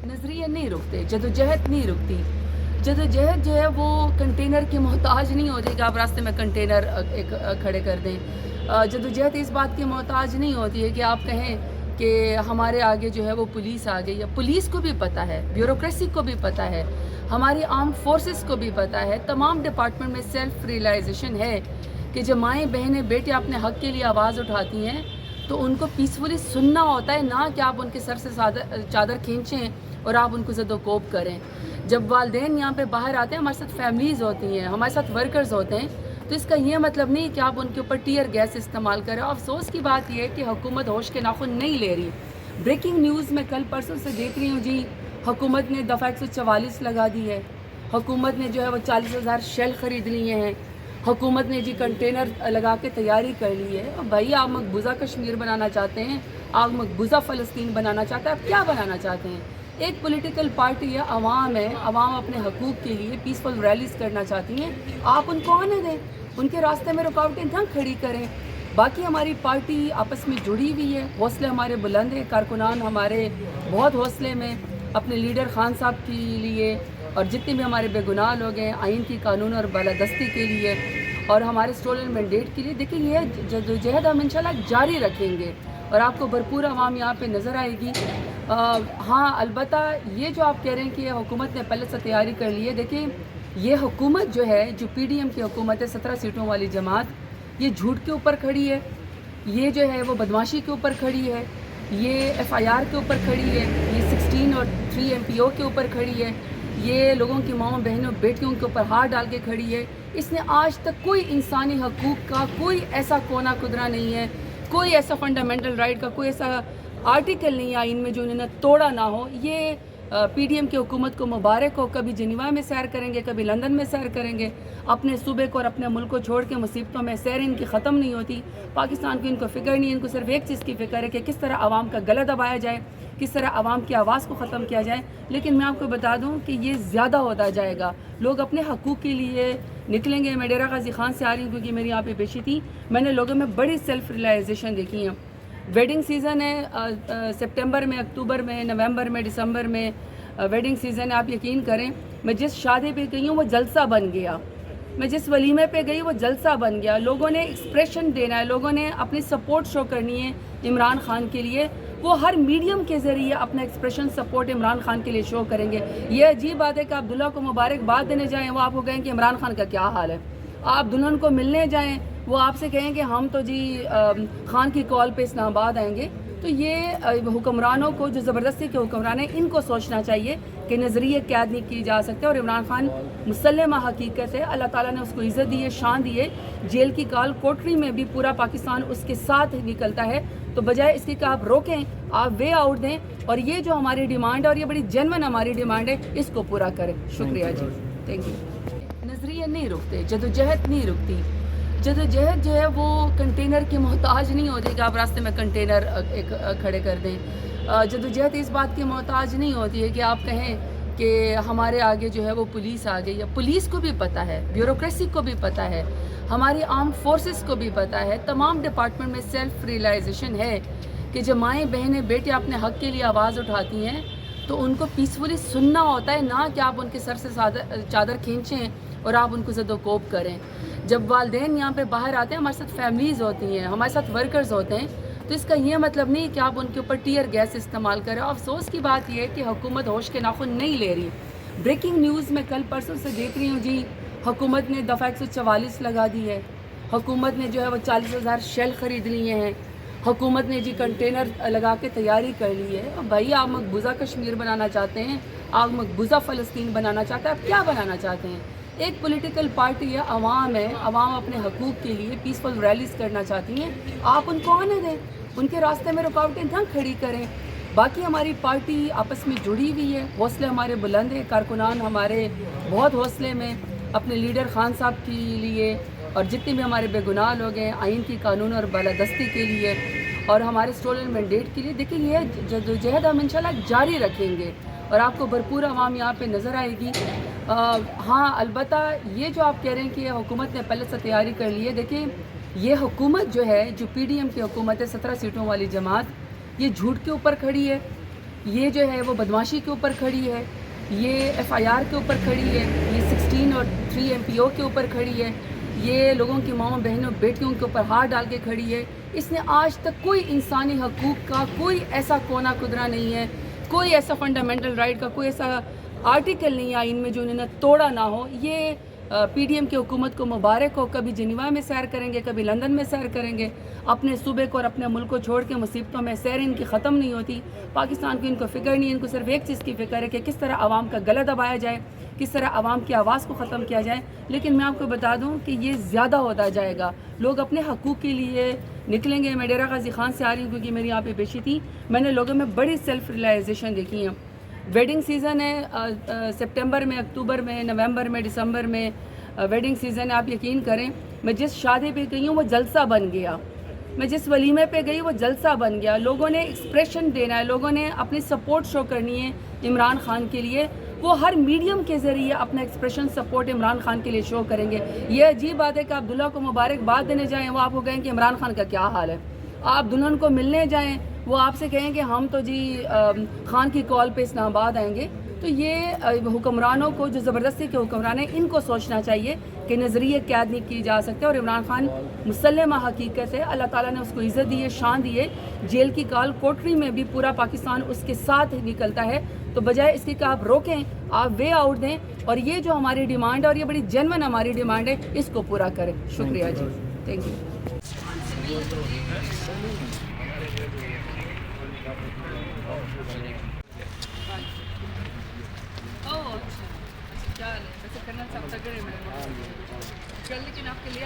नजरिए नहीं रुकते, जदोजहद नहीं रुकती। जदोजहद जो है वो कंटेनर की मोहताज नहीं होती कि आप रास्ते में कंटेनर एक खड़े कर दें। जदोजहद इस बात की मोहताज नहीं होती है कि आप कहें कि हमारे आगे जो है वो पुलिस आ गई है। पुलिस को भी पता है, ब्यूरोक्रेसी को भी पता है, हमारी आर्म फोर्सेस को भी पता है, तमाम डिपार्टमेंट में सेल्फ रियलाइजेशन है कि जब माएँ बहनें बेटे अपने हक़ के लिए आवाज़ उठाती हैं तो उनको पीसफुली सुनना होता है, ना कि आप उनके सर से चादर खींचें और आप उनको ज़दोकोब करें। जब वालिदैन यहाँ पे बाहर आते हैं, हमारे साथ फैमिलीज़ होती हैं, हमारे साथ वर्कर्स होते हैं, तो इसका ये मतलब नहीं कि आप उनके ऊपर टीयर गैस इस्तेमाल करें। अफसोस की बात यह है कि हुकूमत होश के नाखुन नहीं ले रही। ब्रेकिंग न्यूज़ में कल परसों से देख रही हूँ जी, हुकूमत ने दफ़ा 144 लगा दी है, हुकूमत ने जो है वो 40,000 शेल ख़रीद लिए हैं, हुकूमत ने जी कंटेनर लगा के तैयारी कर ली है। और भाई आप मकबूजा कश्मीर बनाना चाहते हैं, आप मकबूजा फ़लस्तीन बनाना चाहते हैं, आप क्या बनाना चाहते हैं? एक पॉलिटिकल पार्टी है, अवाम है, अवाम अपने हकूक़ के लिए पीसफुल रैलीज़ करना चाहती हैं, आप उनको आने दें, उनके रास्ते में रुकावटें न खड़ी करें। बाकी हमारी पार्टी आपस में जुड़ी हुई है, हौसले हमारे बुलंद हैं, कारकुनान हमारे बहुत हौसले में अपने लीडर खान साहब के लिए और जितने भी हमारे बेगुनाह लोग हैं आइन की कानून और बालादस्ती के लिए और हमारे स्टोलन मैंडेट के लिए। देखिए ये जदोजहद हम इंशाल्लाह जारी रखेंगे और आपको भरपूर आवाम यहाँ पे नज़र आएगी। हाँ अलबत्ता ये जो आप कह रहे हैं कि हुकूमत ने पहले से तैयारी कर ली है, देखिए ये हुकूमत जो है, जो PDM की हुकूमत है, 17 सीटों वाली जमात, ये झूठ के ऊपर खड़ी है, ये जो है वो बदमाशी के ऊपर खड़ी है, ये FIR के ऊपर खड़ी है, ये 16 और 3 MPO के ऊपर खड़ी है, ये लोगों की माँओं बहनों बेटियों के ऊपर हाथ डाल के खड़ी है। इसने आज तक कोई इंसानी हकूक़ का कोई ऐसा कोना कुदरा नहीं है, कोई ऐसा फंडामेंटल राइट का कोई ऐसा आर्टिकल नहीं है आइन में जो उन्होंने तोड़ा ना हो। ये PDM की हुकूमत को मुबारक हो, कभी जिनीवा में सैर करेंगे, कभी लंदन में सैर करेंगे, अपने सूबे को और अपने मुल्क को छोड़ के मुसीबतों में सैर इनकी ख़त्म नहीं होती। पाकिस्तान की इनको फ़िक्र नहीं, इनको सिर्फ एक चीज़ की फ़िक्र है कि किस तरह आवाम का गला दबाया जाए, किस तरह आवाम की आवाज़ को ख़त्म किया जाए। लेकिन मैं आपको बता दूँ कि ये ज़्यादा होता जाएगा, लोग अपने हकूक़ के लिए निकलेंगे। मैं डेरा गाजी खान से आ रही हूँ क्योंकि मेरी यहाँ पे पेशी थी, मैंने लोगों में बड़ी सेल्फ रियलाइजेशन देखी है। वेडिंग सीज़न है, सितंबर में, अक्टूबर में, नवंबर में, दिसंबर में वेडिंग सीज़न है। आप यकीन करें मैं जिस शादी पे गई हूँ वो जलसा बन गया, मैं जिस वलीमे पे गई वो जलसा बन गया। लोगों ने एक्सप्रेशन देना है, लोगों ने अपनी सपोर्ट शो करनी है इमरान खान के लिए, वो हर मीडियम के ज़रिए अपना एक्सप्रेशन सपोर्ट इमरान खान के लिए शो करेंगे। ये अजीब बात है कि आप दुल्हा को मुबारकबाद देने जाएँ, वो आपको कहें कि इमरान खान का क्या हाल है। आप दुल्हन को मिलने जाएँ, वो आपसे कहें कि हम तो जी खान की कॉल पे इस्लामाबाद आएंगे। तो ये हुक्मरानों को, जो ज़बरदस्ती के हुक्मरान हैं, इनको सोचना चाहिए कि नज़रिए कैद नहीं किए जा सकते। और इमरान खान मुसल्लमा हकीकत है, अल्लाह ताला ने उसको इज़्ज़त दी है, शान दी है, जेल की काल कोठरी में भी पूरा पाकिस्तान उसके साथ निकलता है। तो बजाय इसके कि आप रोकें, आप वे आउट दें और ये जो हमारी डिमांड है और ये बड़ी जेन्युइन हमारी डिमांड है, इसको पूरा करें। शुक्रिया जी, थैंक यू। नज़रिए नहीं रुकते, जदोजहद नहीं रुकती। जदोजहद जो है वो कंटेनर की मोहताज नहीं होती कि आप रास्ते में कंटेनर एक खड़े कर दें। जदोजहद इस बात की मोहताज नहीं होती है कि आप कहें कि हमारे आगे जो है वो पुलिस आ गई है। पुलिस को भी पता है, ब्यूरोक्रेसी को भी पता है, हमारी आर्म फोर्सेस को भी पता है, तमाम डिपार्टमेंट में सेल्फ रियलाइजेशन है कि जब माएँ बहनें बेटे अपने हक़ के लिए आवाज़ उठाती हैं तो उनको पीसफुली सुनना होता है, ना कि आप उनके सर से चादर खींचें और आप उनको ज़दोकोब करें। जब वालिदैन यहाँ पे बाहर आते हैं, हमारे साथ फैमिलीज़ होती हैं, हमारे साथ वर्कर्स होते हैं, तो इसका ये मतलब नहीं कि आप उनके ऊपर टीयर गैस इस्तेमाल करें। अफसोस की बात यह है कि हुकूमत होश के नाखुन नहीं ले रही। ब्रेकिंग न्यूज़ में कल परसों से देख रही हूँ जी, हुकूमत ने दफ़ा 144 लगा दी है, हुकूमत ने जो है वो 40,000 शेल ख़रीद लिए हैं, हुकूमत ने जी कंटेनर लगा के तैयारी कर ली है। और भाई आप मकबूजा कश्मीर बनाना चाहते हैं, आप मकबूजा फ़लस्तीन बनाना चाहते हैं, आप क्या बनाना चाहते हैं? एक पॉलिटिकल पार्टी है, अवाम है, अवाम अपने हकूक़ के लिए पीसफुल रैलीज़ करना चाहती हैं, आप उनको आने दें, उनके रास्ते में रुकावटें न खड़ी करें। बाकी हमारी पार्टी आपस में जुड़ी हुई है, हौसले हमारे बुलंद हैं, कारकुनान हमारे बहुत हौसले में अपने लीडर खान साहब के लिए और जितने भी हमारे बेगुनाह लोग हैं आइन की कानून और बालादस्ती के लिए और हमारे स्टोलन मैंडेट के लिए। देखिए ये जदोजहद हम इंशाल्लाह जारी रखेंगे اور آپ کو بھرپور عوام یہاں پہ نظر آئے گی. ہاں البتہ یہ جو آپ کہہ رہے ہیں کہ حکومت نے پہلے سے تیاری کر لی ہے، دیکھیں یہ حکومت جو ہے، جو پی ڈی ایم کی حکومت ہے 17 سیٹوں والی جماعت، یہ جھوٹ کے اوپر کھڑی ہے، یہ جو ہے وہ بدماشی کے اوپر کھڑی ہے، یہ ایف آئی آر کے اوپر کھڑی ہے، یہ 16 اور 3 ایم پی او کے اوپر کھڑی ہے، یہ لوگوں کی ماؤں بہنوں بیٹیوں کے اوپر ہاتھ ڈال کے کھڑی ہے. اس نے آج تک کوئی انسانی حقوق کا کوئی ایسا کونا قدرہ نہیں ہے، کوئی ایسا فنڈامنٹل رائٹ کا کوئی ایسا آرٹیکل نہیں ہے آئین میں جو انہوں نے توڑا نہ ہو. یہ پی ڈی ایم کی حکومت کو مبارک ہو. کبھی جنیوا میں سیر کریں گے، کبھی لندن میں سیر کریں گے، اپنے صوبے کو اور اپنے ملک کو چھوڑ کے مصیبتوں میں سیر ان کی ختم نہیں ہوتی. پاکستان کی ان کو فکر نہیں ہے، ان کو صرف ایک چیز کی فکر ہے کہ کس طرح عوام کا گلا دبایا جائے، کس طرح عوام کی آواز کو ختم کیا جائے. لیکن میں آپ کو بتا دوں کہ یہ زیادہ ہوتا جائے گا. لوگ اپنے حقوق کے لیے نکلیں گے. میں ڈیرہ غازی خان سے آ رہی ہوں کیونکہ میری یہاں پہ پیشی تھی. میں نے لوگوں میں بڑی سیلف ریلائزیشن دیکھی ہیں. ویڈنگ سیزن ہے سپٹمبر میں، اکتوبر میں، نومبر میں، دسمبر میں ویڈنگ سیزن ہے. آپ یقین کریں میں جس شادی پہ گئی ہوں وہ جلسہ بن گیا، میں جس ولیمے پہ گئی وہ جلسہ بن گیا. لوگوں نے ایکسپریشن دینا ہے، لوگوں نے اپنی سپورٹ شو کرنی ہے عمران خان کے لیے. وہ ہر میڈیم کے ذریعے اپنا ایکسپریشن سپورٹ عمران خان کے لیے شو کریں گے. یہ عجیب بات ہے کہ آپ دلہا کو مبارکباد دینے جائیں، وہ آپ کو کہیں کہ عمران خان کا کیا حال ہے. آپ دلہن کو ملنے جائیں، وہ آپ سے کہیں کہ ہم تو جی خان کی کال پہ اسلام آباد آئیں گے. تو یہ حکمرانوں کو جو زبردستی کے حکمران ہیں ان کو سوچنا چاہیے کہ نظریے قید نہیں کی جا سکتے. اور عمران خان مسلمہ حقیقت ہے، اللہ تعالیٰ نے اس کو عزت دی ہے، شان دی ہے. جیل کی کال کوٹری میں بھی پورا پاکستان اس کے ساتھ نکلتا ہے. تو بجائے اس کی کہ آپ روکیں، آپ وے آؤٹ دیں اور یہ جو ہماری ڈیمانڈ ہے اور یہ بڑی جنون ہماری ڈیمانڈ ہے اس کو پورا کریں. شکریہ جی، تھینک یو. لیکن آپ کے لیے